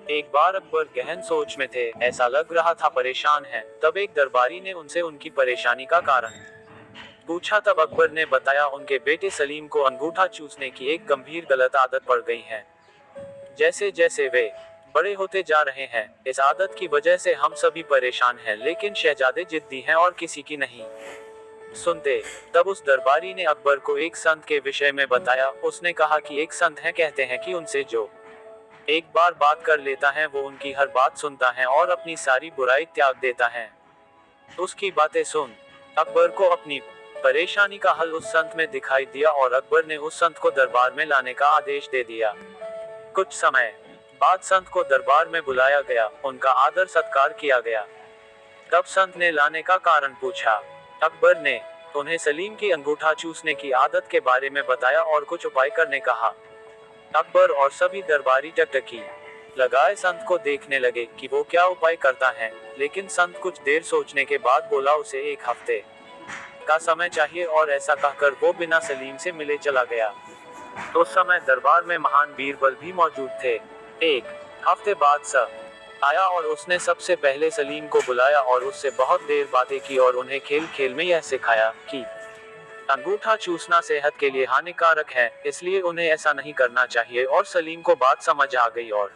एक बार अकबर गहन सोच में थे, ऐसा लग रहा था परेशान हैं। तब एक दरबारी ने उनसे उनकी परेशानी का कारण पूछा। तब अकबर ने बताया, उनके बेटे सलीम को अंगूठा चूसने की एक गंभीर गलत आदत पड़ गई है। जैसे जैसे वे बड़े होते जा रहे हैं, इस आदत की वजह से हम सभी परेशान हैं, लेकिन शहजादे जिद्दी हैं और किसी की नहीं सुनते। तब उस दरबारी ने अकबर को एक संत के विषय में बताया। उसने कहा कि एक संत है, कहते हैं कि उनसे जो एक बार बात कर लेता है वो उनकी हर बात सुनता है और अपनी सारी बुराई त्याग देता है। उसकी बातें सुन अकबर को अपनी परेशानी का हल उस संत में दिखाई दिया और अकबर ने उस संत को दरबार में लाने का आदेश दे दिया। कुछ समय बाद संत को दरबार में बुलाया गया, उनका आदर सत्कार किया गया। तब संत ने लाने का कारण पूछा। अकबर ने उन्हें सलीम की अंगूठा चूसने की आदत के बारे में बताया और कुछ उपाय करने कहा। अकबर और सभी दरबारी टकटकी लगाए संत को देखने लगे कि वो क्या उपाय करता है, लेकिन संत कुछ देर सोचने के बाद बोला, उसे 1 हफ्ते का समय चाहिए, और ऐसा कहकर वो बिना सलीम से मिले चला गया। तो उस समय दरबार में महान बीरबल भी मौजूद थे। 1 हफ्ते बाद आया और उसने सबसे पहले सलीम को बुलाया और उससे बहुत देर बातें की और उन्हें खेल खेल में यह सिखाया कि अंगूठा चूसना सेहत के लिए हानिकारक है, इसलिए उन्हें ऐसा नहीं करना चाहिए। और सलीम को बात समझ आ गई और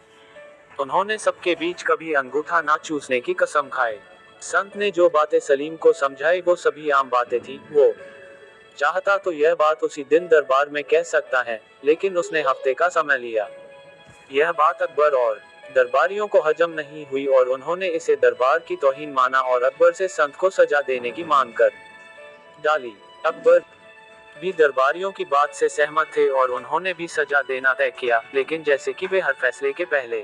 उन्होंने सबके बीच कभी अंगूठा ना चूसने की कसम खाई। संत ने जो बातें सलीम को समझाई वो सभी आम बातें थी। वो चाहता तो यह बात उसी दिन दरबार में कह सकता है, लेकिन उसने हफ्ते का समय लिया। यह बात अकबर और दरबारियों को हजम नहीं हुई और उन्होंने इसे दरबार की तौहीन माना और अकबर से संत को सजा देने की मांग कर डाली। अकबर भी दरबारियों की बात से सहमत थे और उन्होंने भी सजा देना तय किया, लेकिन जैसे कि वे हर फैसले के पहले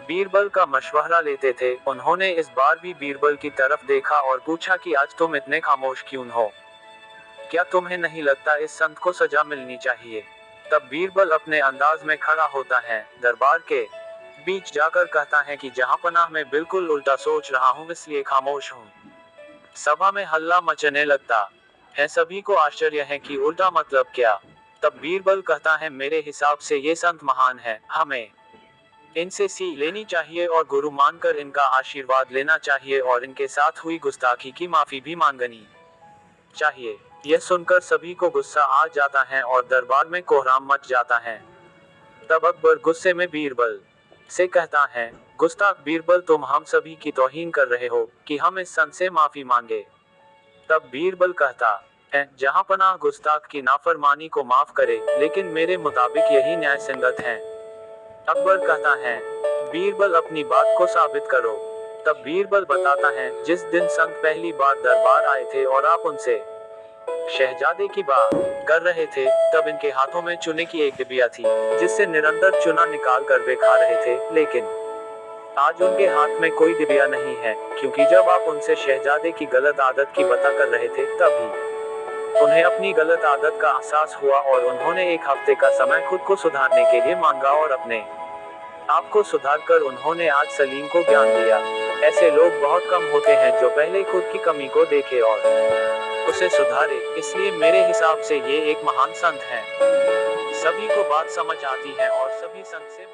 बीरबल का मशवरा लेते थे, उन्होंने इस बार भी बीरबल की तरफ देखा और पूछा कि आज तुम इतने खामोश क्यों हो? क्या तुम्हें नहीं लगता इस संत को सजा मिलनी चाहिए? तब बीरबल अपने अंदाज में खड़ा होता है, दरबार के बीच जाकर कहता है कि जहांपनाह मैं बिल्कुल उल्टा सोच रहा हूँ, इसलिए खामोश हूँ। सभा में हल्ला मचने लगता है। सभी को आश्चर्य है कि उल्टा मतलब क्या? तब बीरबल कहता है, मेरे हिसाब से ये संत महान है, हमें इनसे सीख लेनी चाहिए और गुरु मानकर इनका आशीर्वाद लेना चाहिए और इनके साथ हुई गुस्ताखी की माफी भी मांगनी चाहिए। यह सुनकर सभी को गुस्सा आ जाता है और दरबार में कोहराम मच जाता है। तब अकबर गुस्से में बीरबल से कहता है, गुस्ताख बीरबल, तुम हम सभी की तौहीन कर रहे हो कि हम इस संत से माफी मांगे। तब बीरबल कहता है, जहांपनाह गुस्ताख की नाफरमानी को माफ करे, लेकिन मेरे मुताबिक यही न्याय संगत है। अकबर कहता है, बीरबल अपनी बात को साबित करो। तब बीरबल बताता है, जिस दिन संत पहली बार दरबार आए थे और आप उनसे शहजादे की बात कर रहे थे, तब इनके हाथों में चूने की एक डिबिया थी, जिससे निरंतर चूना निकाल कर वे खा रहे थे। लेकिन आज उनके हाथ में कोई डिबिया नहीं है, क्योंकि जब आप उनसे शहजादे की गलत आदत की बता कर रहे थे, तभी उन्हें अपनी गलत आदत का एहसास हुआ और उन्होंने 1 हफ्ते का समय खुद को सुधारने के लिए मांगा और अपने आप को सुधार कर उन्होंने आज सलीम को ज्ञान दिया। ऐसे लोग बहुत कम होते हैं जो पहले खुद की कमी को देखे और उसे सुधारे, इसलिए मेरे हिसाब से ये एक महान संत है। सभी को बात समझ आती है और सभी संत से